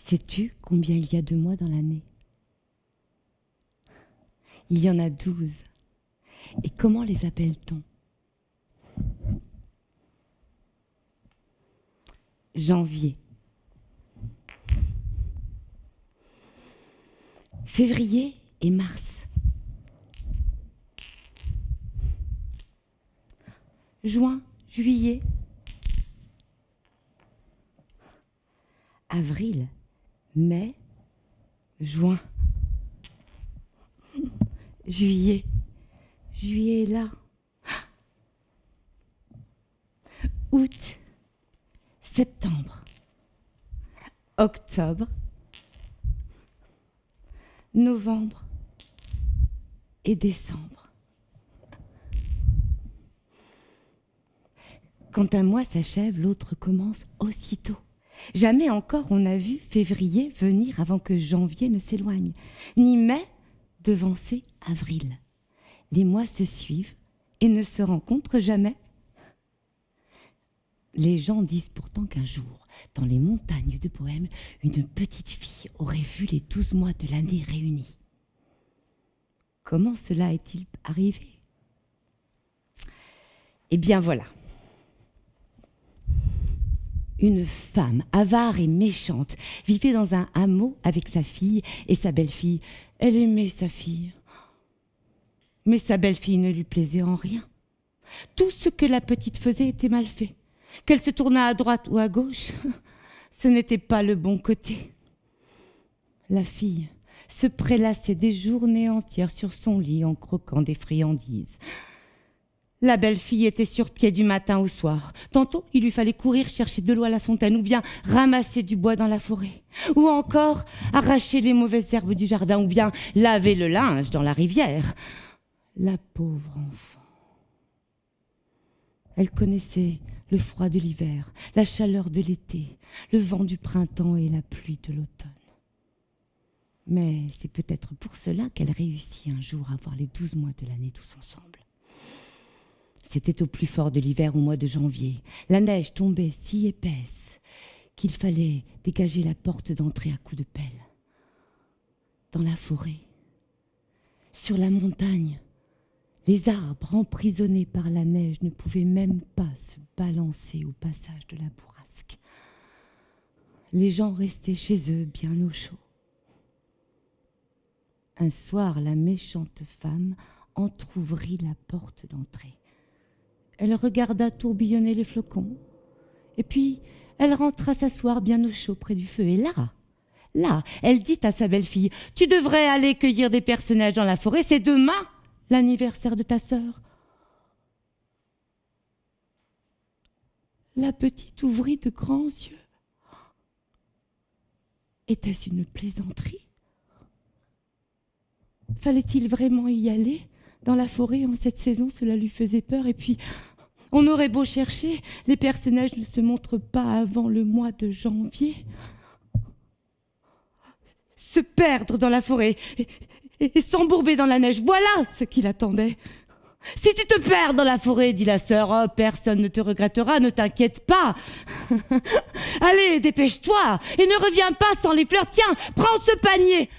Sais-tu combien il y a de mois dans l'année? Il y en a 12. Et comment les appelle-t-on? Janvier. Février et mars. Juin, juillet. Avril, mai, juin. Juillet. Juillet est là. Août, septembre, octobre, novembre et décembre. Quand un mois s'achève, l'autre commence aussitôt. Jamais encore on n'a vu février venir avant que janvier ne s'éloigne, ni mai devancer avril. Les mois se suivent et ne se rencontrent jamais. Les gens disent pourtant qu'un jour, dans les montagnes de Bohême, une petite fille aurait vu les 12 mois de l'année réunis. Comment cela est-il arrivé? Eh bien voilà. Une femme avare et méchante vivait dans un hameau avec sa fille et sa belle-fille. Elle aimait sa fille. Mais sa belle-fille ne lui plaisait en rien. Tout ce que la petite faisait était mal fait. Qu'elle se tournât à droite ou à gauche, ce n'était pas le bon côté. La fille se prélassait des journées entières sur son lit en croquant des friandises. La belle-fille était sur pied du matin au soir. Tantôt, il lui fallait courir chercher de l'eau à la fontaine, ou bien ramasser du bois dans la forêt, ou encore arracher les mauvaises herbes du jardin, ou bien laver le linge dans la rivière. La pauvre enfant. Elle connaissait le froid de l'hiver, la chaleur de l'été, le vent du printemps et la pluie de l'automne. Mais c'est peut-être pour cela qu'elle réussit un jour à voir les 12 mois de l'année tous ensemble. C'était au plus fort de l'hiver, au mois de janvier. La neige tombait si épaisse qu'il fallait dégager la porte d'entrée à coups de pelle. Dans la forêt, sur la montagne, les arbres emprisonnés par la neige ne pouvaient même pas se balancer au passage de la bourrasque. Les gens restaient chez eux bien au chaud. Un soir, la méchante femme entr'ouvrit la porte d'entrée. Elle regarda tourbillonner les flocons, et puis elle rentra s'asseoir bien au chaud près du feu. Et là, elle dit à sa belle-fille, « Tu devrais aller cueillir des personnages dans la forêt, c'est demain l'anniversaire de ta sœur. » La petite ouvrit de grands yeux. Était-ce une plaisanterie? Fallait-il vraiment y aller? Dans la forêt, en cette saison, cela lui faisait peur. Et puis, on aurait beau chercher, les personnages ne se montrent pas avant le mois de janvier. Se perdre dans la forêt et s'embourber dans la neige, voilà ce qui l'attendait. « Si tu te perds dans la forêt, dit la sœur, oh, personne ne te regrettera, ne t'inquiète pas. Allez, dépêche-toi et ne reviens pas sans les fleurs. Tiens, prends ce panier. »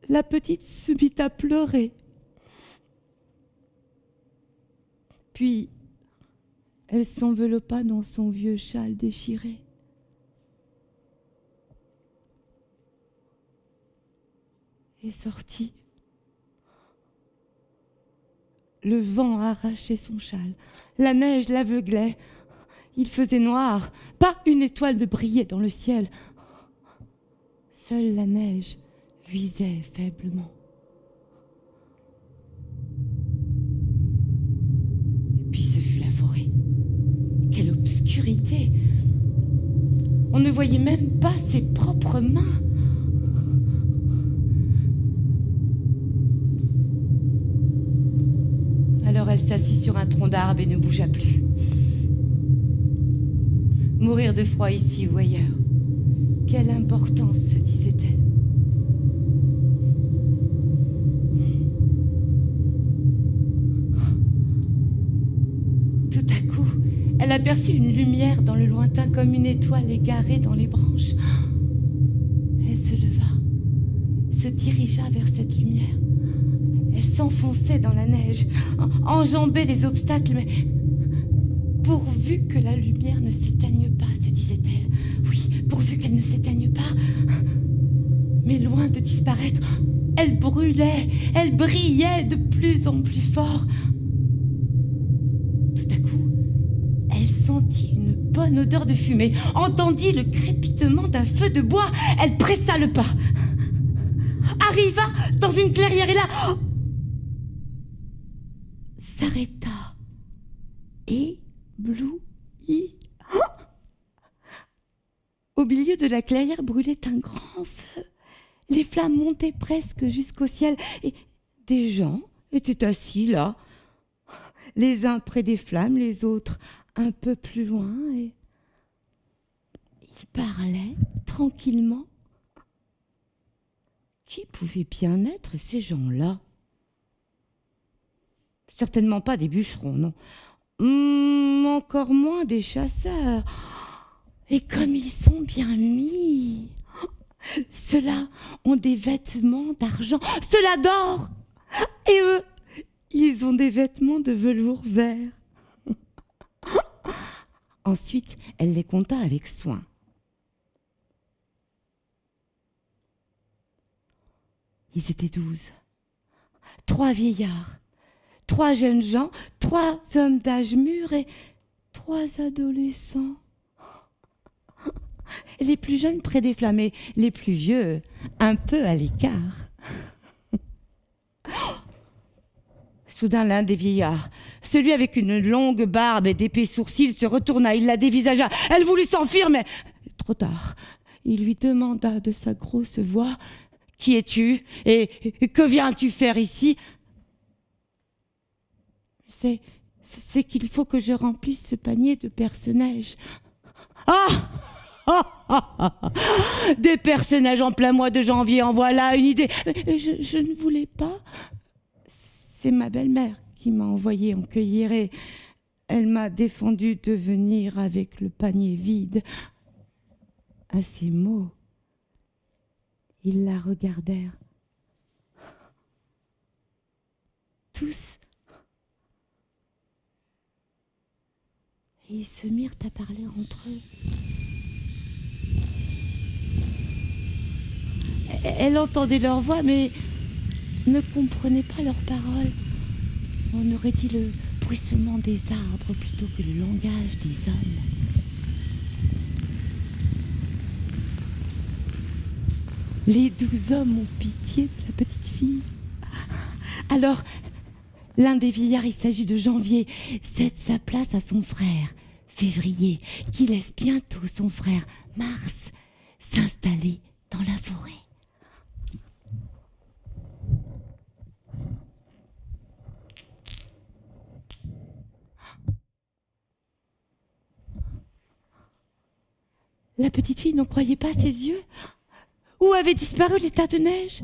La petite se mit à pleurer. Puis, elle s'enveloppa dans son vieux châle déchiré. Et sortit. Le vent arrachait son châle. La neige l'aveuglait. Il faisait noir. Pas une étoile ne brillait dans le ciel. Seule la neige luisait faiblement. Et puis ce fut la forêt. Quelle obscurité! On ne voyait même pas ses propres mains. Alors elle s'assit sur un tronc d'arbre et ne bougea plus. Mourir de froid ici ou ailleurs, quelle importance, se disait-elle. Tout à coup, elle aperçut une lumière dans le lointain comme une étoile égarée dans les branches. Elle se leva, se dirigea vers cette lumière. Elle s'enfonçait dans la neige, enjambait les obstacles, mais pourvu que la lumière ne s'éteigne pas, se disait-elle. Oui, pourvu qu'elle ne s'éteigne pas. Mais loin de disparaître, elle brûlait, elle brillait de plus en plus fort. Tout à coup, elle sentit une bonne odeur de fumée, entendit le crépitement d'un feu de bois. Elle pressa le pas, arriva dans une clairière et là, s'arrêta, éblouie. Au milieu de la clairière brûlait un grand feu. Les flammes montaient presque jusqu'au ciel et des gens étaient assis là, les uns près des flammes, les autres un peu plus loin, et ils parlaient tranquillement. Qui pouvaient bien être ces gens-là? Certainement pas des bûcherons, non. Encore moins des chasseurs. Et comme ils sont bien mis! Ceux-là ont des vêtements d'argent, ceux-là d'or. Et eux, ils ont des vêtements de velours vert. Ensuite, elle les compta avec soin. Ils étaient 12. 3 vieillards, 3 jeunes gens, 3 hommes d'âge mûr et 3 adolescents. Les plus jeunes près des flammes et les plus vieux un peu à l'écart. Soudain, l'un des vieillards, celui avec une longue barbe et d'épais sourcils, se retourna, il la dévisagea. Elle voulut s'enfuir, mais trop tard. Il lui demanda de sa grosse voix: « Qui es-tu et que viens-tu faire ici ?» C'est qu'il faut que je remplisse ce panier de perce-neige. Ah! Des personnages en plein mois de janvier, en voilà une idée. Je ne voulais pas. C'est ma belle-mère qui m'a envoyé en cueillir et elle m'a défendu de venir avec le panier vide. À ces mots, ils la regardèrent. Tous. Et ils se mirent à parler entre eux. Elle entendait leur voix, mais ne comprenait pas leurs paroles. On aurait dit le bruissement des arbres plutôt que le langage des hommes. Les 12 hommes ont pitié de la petite fille. Alors, l'un des vieillards, il s'agit de Janvier, cède sa place à son frère, Février, qui laisse bientôt son frère, Mars, s'installer dans la forêt. La petite fille n'en croyait pas ses yeux. Où avait disparu les tas de neige?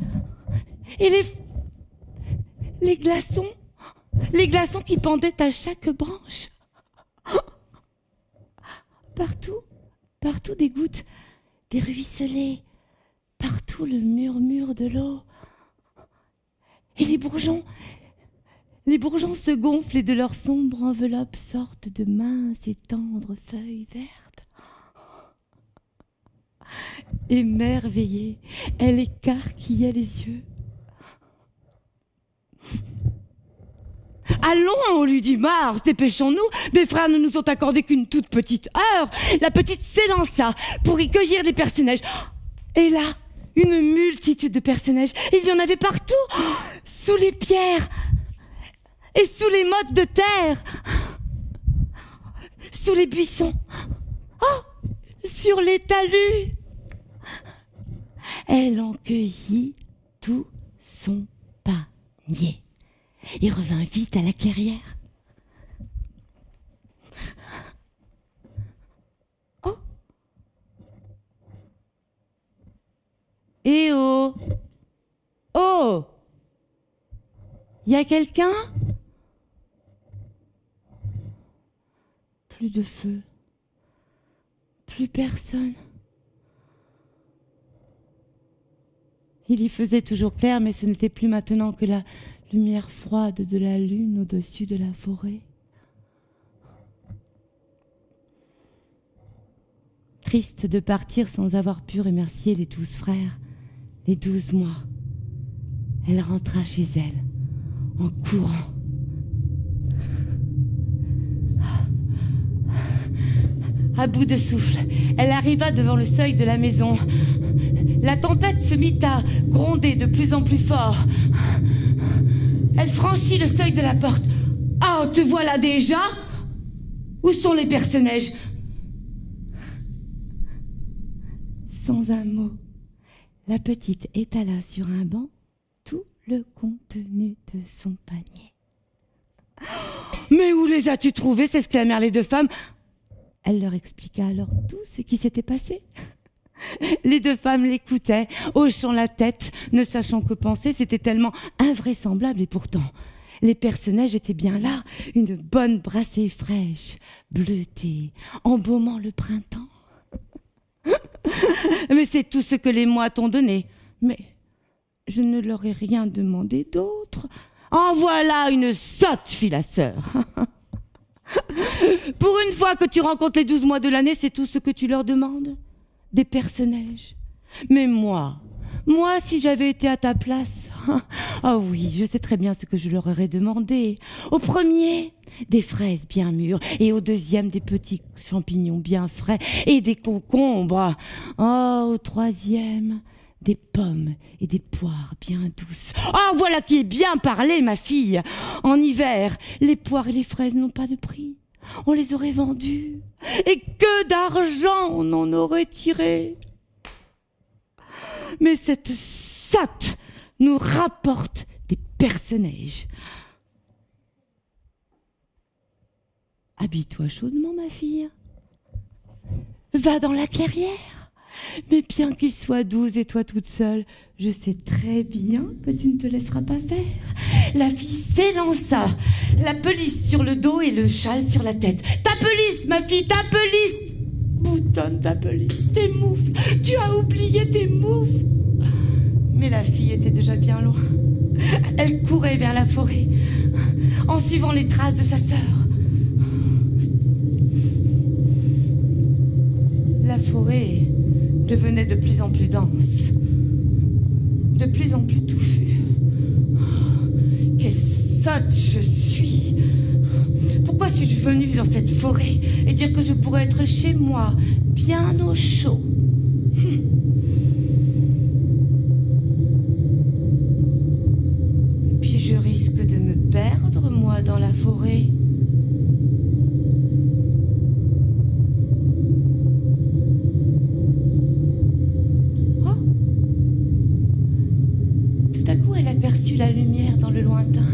Et les glaçons qui pendaient à chaque branche. Partout des gouttes, des ruisselets, partout le murmure de l'eau. Et les bourgeons se gonflent et de leur sombre enveloppe sortent de minces et tendres feuilles vertes. Émerveillée, elle écarquillait les yeux. « Allons, lui dit Mars, dépêchons-nous, mes frères ne nous ont accordé qu'une toute petite heure. » La petite s'élança pour y cueillir des perce-neige. Et là, une multitude de perce-neige, il y en avait partout, sous les pierres et sous les mottes de terre, sous les buissons, sur les talus. Elle en cueillit tout son panier et revint vite à la clairière. Oh! Eh oh! Oh! Y a quelqu'un? plus de feu. Plus personne. Il y faisait toujours clair, mais ce n'était plus maintenant que la lumière froide de la lune au-dessus de la forêt. Triste de partir sans avoir pu remercier les 12 frères, les 12 mois, elle rentra chez elle, en courant. À bout de souffle, elle arriva devant le seuil de la maison. La tempête se mit à gronder de plus en plus fort. Elle franchit le seuil de la porte. « Oh, te voilà déjà? Où sont les personnages ?» Sans un mot, la petite étala sur un banc tout le contenu de son panier. « Mais où les as-tu trouvés ?» s'exclamèrent les deux femmes. Elle leur expliqua alors tout ce qui s'était passé. Les deux femmes l'écoutaient, hochant la tête, ne sachant que penser. C'était tellement invraisemblable et pourtant, les personnages étaient bien là, une bonne brassée fraîche, bleutée, embaumant le printemps. Mais c'est tout ce que les mois t'ont donné. Mais je ne leur ai rien demandé d'autre. En voilà une sotte, fit la sœur. Pour une fois que tu rencontres les 12 mois de l'année, c'est tout ce que tu leur demandes? Des personnages. Mais moi, si j'avais été à ta place, ah oui, je sais très bien ce que je leur aurais demandé. Au premier, des fraises bien mûres, et au deuxième, des petits champignons bien frais, et des concombres. Oh, au troisième, des pommes et des poires bien douces. Ah, voilà qui est bien parlé, ma fille. En hiver, les poires et les fraises n'ont pas de prix. On les aurait vendues. Et que d'argent on en aurait tiré. Mais cette sotte nous rapporte des personnages. Habille-toi chaudement, ma fille. Va dans la clairière. Mais bien qu'il soit 12 et toi toute seule, je sais très bien que tu ne te laisseras pas faire. La fille s'élança, la pelisse sur le dos et le châle sur la tête. Ta pelisse, ma fille, ta pelisse! Boutonne ta pelisse, tes moufles, tu as oublié tes moufles. Mais la fille était déjà bien loin. Elle courait vers la forêt, en suivant les traces de sa sœur. La forêt devenait de plus en plus dense, de plus en plus touffue. Oh, quelle sotte je suis! Pourquoi suis-je venue dans cette forêt et dire que je pourrais être chez moi, bien au chaud? Et puis je risque de me perdre, moi, dans la forêt. Aperçut la lumière dans le lointain,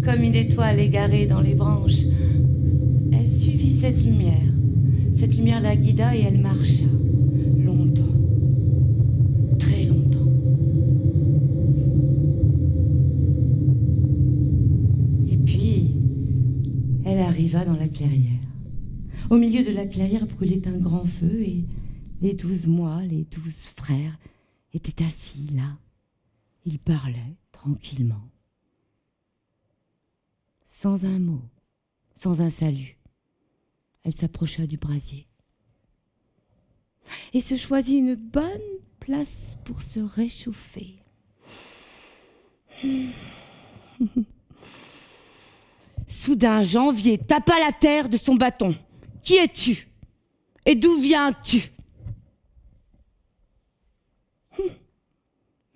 comme une étoile égarée dans les branches. Elle suivit cette lumière la guida et elle marcha, longtemps, très longtemps. Et puis, elle arriva dans la clairière. Au milieu de la clairière brûlait un grand feu et les 12 mois, les 12 frères étaient assis là. Ils parlaient tranquillement, sans un mot, sans un salut. Elle s'approcha du brasier et se choisit une bonne place pour se réchauffer. Soudain, Janvier tapa la terre de son bâton. « Qui es-tu? Et d'où viens-tu » ?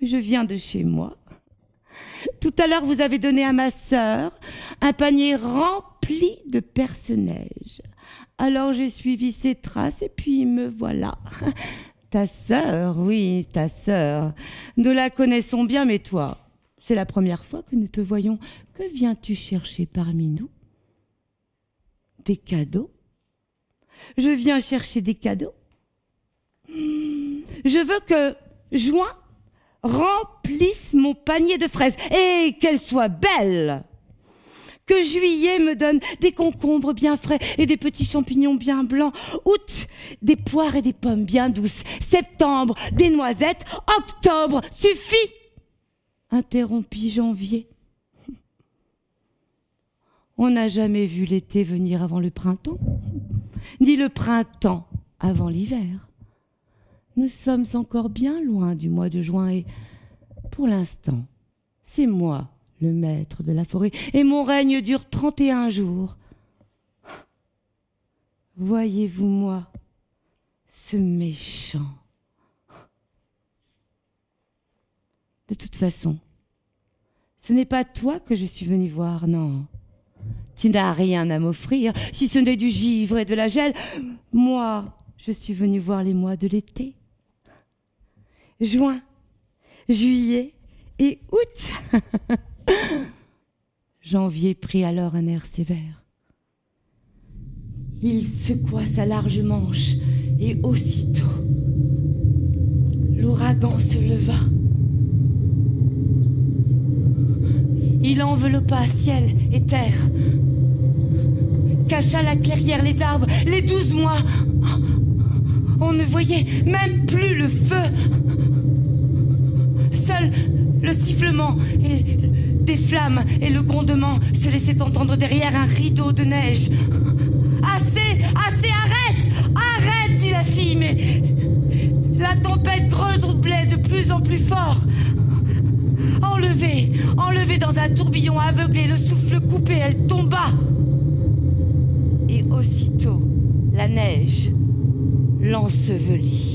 Je viens de chez moi. Tout à l'heure, vous avez donné à ma sœur un panier rempli de perce-neige. Alors j'ai suivi ses traces et puis me voilà. Ta sœur, oui, ta sœur. Nous la connaissons bien, mais toi, c'est la première fois que nous te voyons. Que viens-tu chercher parmi nous? Des cadeaux? Je viens chercher des cadeaux. Je veux que Juin remplisse mon panier de fraises et qu'elle soit belle. Que juillet me donne des concombres bien frais et des petits champignons bien blancs. Août, des poires et des pommes bien douces. Septembre, des noisettes. Octobre, suffit. Interrompit janvier. On n'a jamais vu l'été venir avant le printemps, ni le printemps avant l'hiver. Nous sommes encore bien loin du mois de juin et, pour l'instant, c'est moi le maître de la forêt, et mon règne dure 31 jours. Voyez-vous moi, ce méchant. De toute façon, ce n'est pas toi que je suis venu voir, non. Tu n'as rien à m'offrir, si ce n'est du givre et de la gel. Moi, je suis venu voir les mois de l'été. Juin, juillet et août. Janvier prit alors un air sévère. Il secoua sa large manche et aussitôt l'ouragan se leva. Il enveloppa ciel et terre, cacha la clairière, les arbres, les 12 mois. On ne voyait même plus le feu. Seul le sifflement des flammes et le grondement se laissaient entendre derrière un rideau de neige. Assez, assez, arrête, arrête, dit la fille, mais la tempête redoublait de plus en plus fort. Enlevée, enlevée dans un tourbillon aveuglé, le souffle coupé, elle tomba. Et aussitôt, la neige l'ensevelit.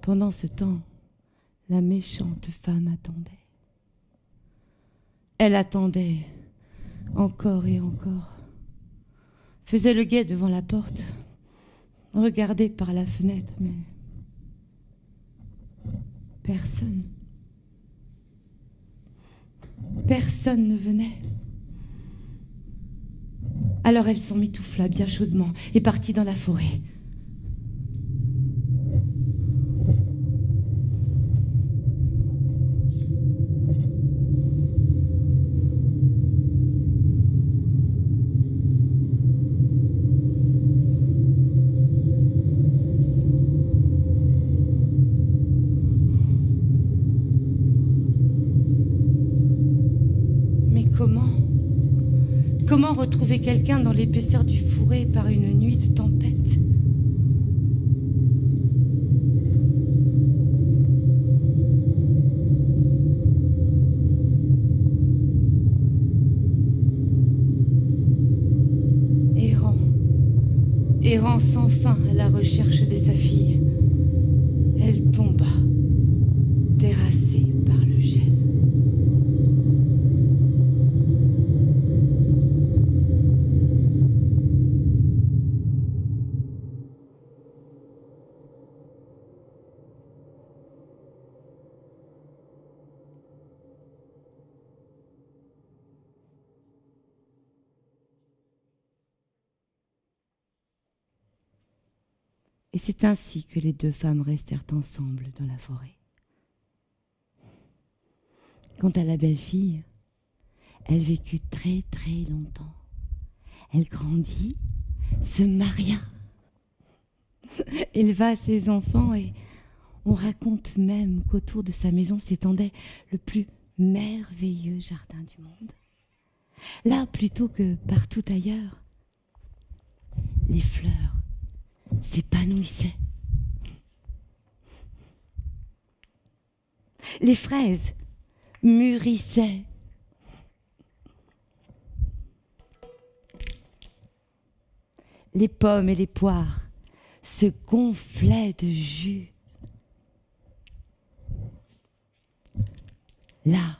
Pendant ce temps, la méchante femme attendait. Elle attendait encore et encore, faisait le guet devant la porte, regardait par la fenêtre, mais personne. Personne ne venait. Alors elle s'en mitoufla bien chaudement et partit dans la forêt. Comment retrouver quelqu'un dans l'épaisseur du fourré par une nuit de tempête? Errant sans fin à la recherche de sa fille, elle tomba, terrassée par le gel. Et c'est ainsi que les deux femmes restèrent ensemble dans la forêt. Quant à la belle-fille, elle vécut très très longtemps. Elle grandit, se maria, éleva ses enfants et on raconte même qu'autour de sa maison s'étendait le plus merveilleux jardin du monde. Là, plutôt que partout ailleurs, les fleurs s'épanouissaient. Les fraises mûrissaient. Les pommes et les poires se gonflaient de jus. Là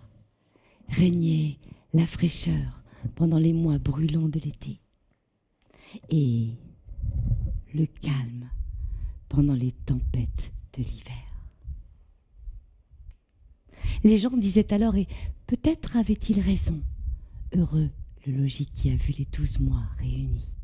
régnait la fraîcheur pendant les mois brûlants de l'été. et le calme pendant les tempêtes de l'hiver. Les gens disaient alors, et peut-être avait-il raison, heureux le logis qui a vu les 12 mois réunis.